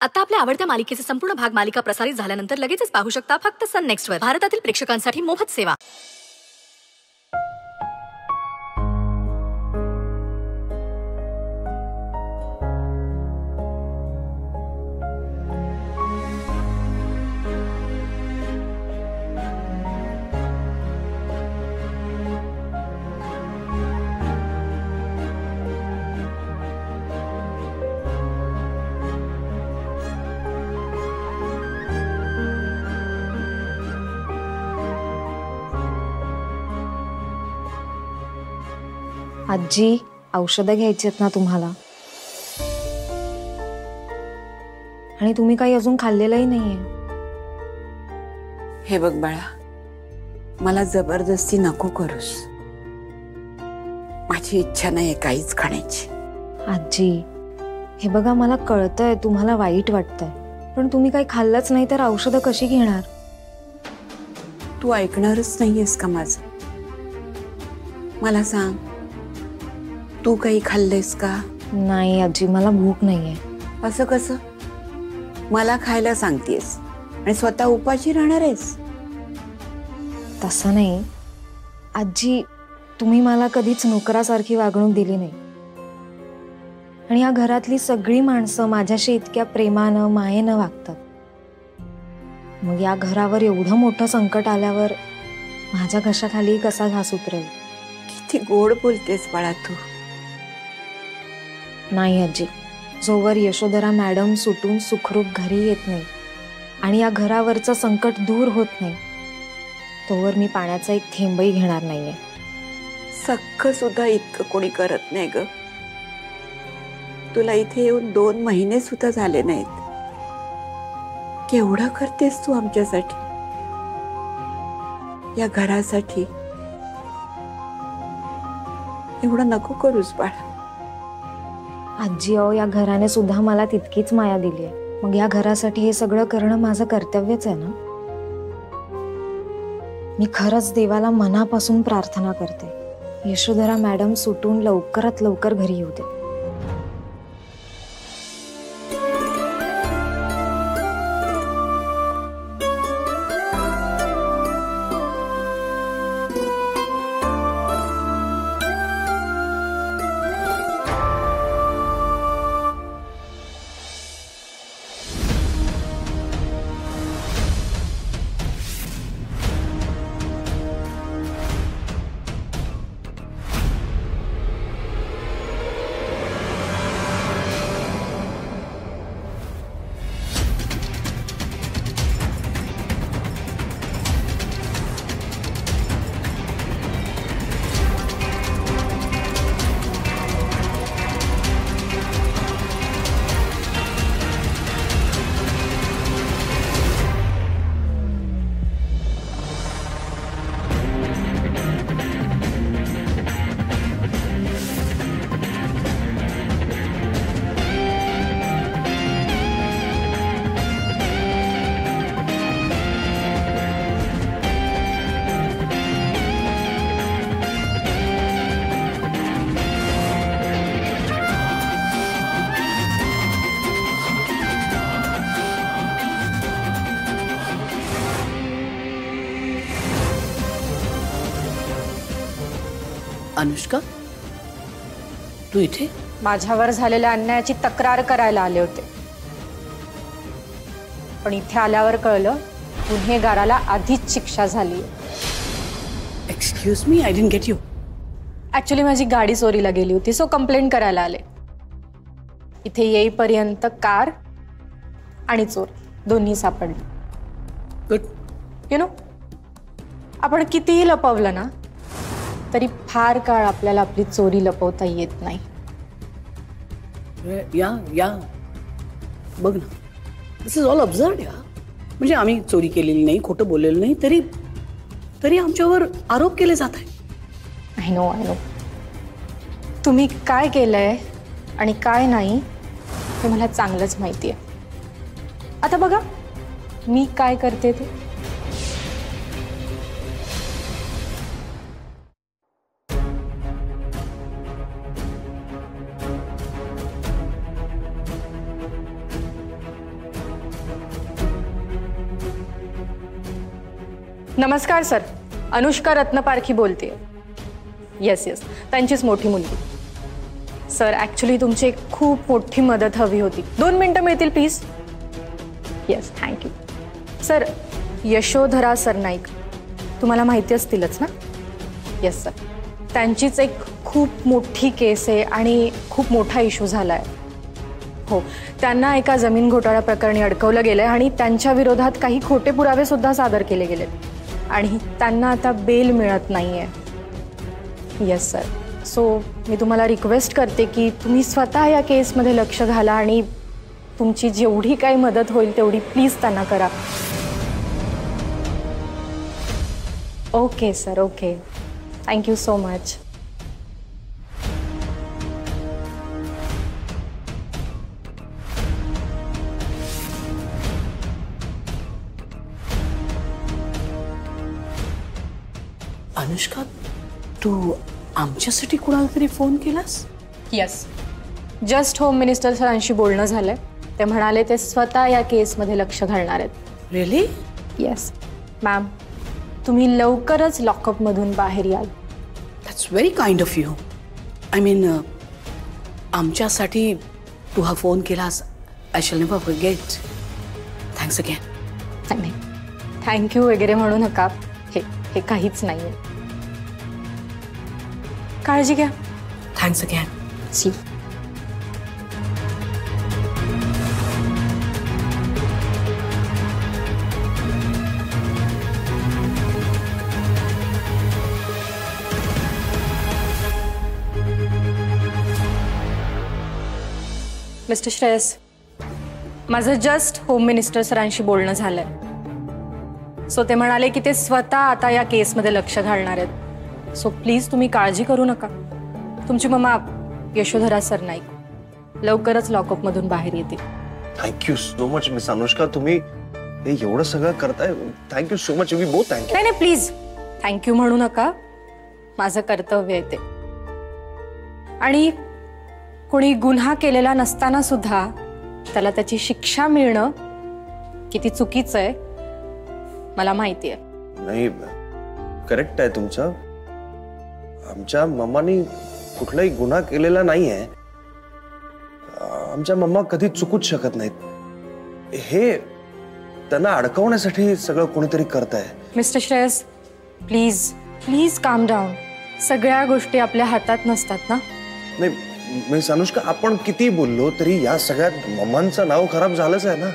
आता आपल्या आवडत्या मालिकेचे संपूर्ण भाग मालिका प्रसारित झाल्यानंतर लगेचच पाहू शकता फक्त सन नेक्स्ट वर. भारतातील प्रेक्षकांसाठी मोफत सेवा. आजी, औषधं घ्यायची आहेत ना तुम्हाला? आणि तुम्ही काही अजून खाल्लेलंही नाहीये. हे बघ बाळा, मला जबरदस्ती नको करूस. माझी इच्छा नाही काहीच खाण्याची. आजी, हे बघा, मला कळतंय तुम्हाला वाईट वाटतंय, पण तुम्ही काही खाल्लंच नाही तर औषधं कशी घेणार? तू ऐकणारच नाहीयेस का माझं? मला सांग, तू काही खाल्लेस का? नाही आजी, मला भूक नाहीये. असं कसं? मला खायला सांगतेस आणि स्वतः उपाशी राहणार आहेस? तसं नाही आजी, तुम्ही मला कधीच नोकरासारखी वागणूक दिली नाही. आणि या घरातली सगळी माणसं माझ्याशी इतक्या प्रेमानं मायेनं वागतात. मग या घरावर एवढं मोठं संकट आल्यावर माझ्या घशाखाली कसा घास उतरेल? किती गोड बोलतेस बाळा तू. नाही आजी, जोवर यशोधरा मॅडम सुटून सुखरूप घरी येत नाही आणि या घरावरचं संकट दूर होत नाही, तोवर मी पाण्याचा एक थेंबही घेणार नाहीये. सख्ख सुद्धा इतकं कोणी करत नाही ग. तुला इथे येऊन 2 महिने सुद्धा झाले नाहीत. केवढं करतेस तू आमच्यासाठी, या घरासाठी. एवढं नको करूस बाळा. आजी, अहो, या घराने सुद्धा मला तितकीच माया दिली आहे. मग या घरासाठी हे सगळं करणं माझं कर्तव्यच आहे ना. मी खरंच देवाला मनापासून प्रार्थना करते, यशोधरा मॅडम सुटून लवकरात लवकर घरी येऊ दे. अनुष्का, तू इथे? माझ्यावर झालेल्या अन्यायाची तक्रार करायला आले होते, पण इथे आल्यावर कळलं गुन्हेगाराला आधीच शिक्षा झाली. Excuse me, I didn't get you. Actually माझी गाडी चोरीला गेली होती, सो कंप्लेंट करायला आले. इथे येईपर्यंत कार आणि चोर दोन्ही सापडले. गुड. यु नो, आपण कितीही लपवलं ना तरी फार काळ आपल्याला आपली चोरी लपवता येत नाही. या बघ ना, दिस इज ऑल ऑब्झर्व्ड. या म्हणजे आम्ही चोरी केलेली नाही, खोटं बोललेलं नाही, तरी आमच्यावर आरोप केले जात आहे. I know. तुम्ही काय केलंय आणि काय नाही हे मला चांगलंच माहिती आहे. आता बघा मी काय करते ते. नमस्कार सर, अनुष्का रत्नपारखी बोलते. येस येस, त्यांचीच मोठी मुलगी. सर ॲक्च्युली तुमची एक खूप मोठी मदत हवी होती. 2 मिनटं मिळतील please? Yes, thank you. Sir, Yashodhara Sarnaik तुम्हाला माहिती असतीलच ना? येस सर, त्यांचीच एक खूप मोठी केस आहे आणि खूप मोठा इश्यू झाला आहे. हो, त्यांना एका जमीन घोटाळा प्रकरणी अडकवलं गेलं आहे आणि त्यांच्या विरोधात काही खोटे पुरावे सुद्धा सादर केले गेलेत आणि त्यांना आता बेल मिळत नाही आहे. येस सर, सो मी तुम्हाला रिक्वेस्ट करते की तुम्ही स्वतः या केसमध्ये लक्ष घाला आणि तुमची जेवढी काही मदत होईल तेवढी प्लीज त्यांना करा. Okay sir, okay. Thank you so much. Anushka, तू आमच्यासाठी कुणाला तरी फोन केलास? येस, जस्ट होम मिनिस्टर सरांशी बोलणं झालंय. ते म्हणाले ते स्वतः या केसमध्ये लक्ष घालणार आहेत. रिअली? येस मॅम, तुम्ही लवकरच लॉकअपमधून बाहेर याल. That's very kind of you. I mean, आमच्यासाठी तू हा फोन केलास. I shall never forget. Thanks again. नाही, थँक्यू वगैरे म्हणू नका. हे काहीच नाही आहे. काळजी घ्या. Thanks again. See. Mister Shreyas, माझं जस्ट होम मिनिस्टर सरांशी बोलणं झालंय. सो ते म्हणाले की ते स्वतः आता या केसमध्ये लक्ष घालणार आहेत. सो प्लीज तुम्ही काळजी करू नका. तुमची मम्मा यशोधरा सरनाईक लवकरच लॉकअपमधून बाहेर येतील. Thank you so much miss Anushka, तुम्ही हे एवढं सगळं करताय. Thank you so much. We both thank you. नाही नाही, प्लीज थँक्यू म्हणू नका. माझं कर्तव्य आहे ते. आणि कोणी गुन्हा केलेला नसताना सुद्धा त्याला त्याची शिक्षा मिळणं किती चुकीचं आहे मला माहिती आहे. नाही, करेक्ट आहे तुमचं. आमच्या मम्मानी कुठलाही गुन्हा केलेला नाही आहे. आमच्या मम्मा कधी चुकूच शकत नाहीत. हे त्यांना अडकवण्यासाठी सगळं कोणीतरी करताय. मिस्टर श्रेयस, प्लीज प्लीज काम डाऊन. सगळ्या गोष्टी आपल्या हातात नसतात ना. नाही मिस अनुष्का, आपण किती बोललो तरी या सगळ्यात मम्मांचं नाव खराब झालंच आहे ना.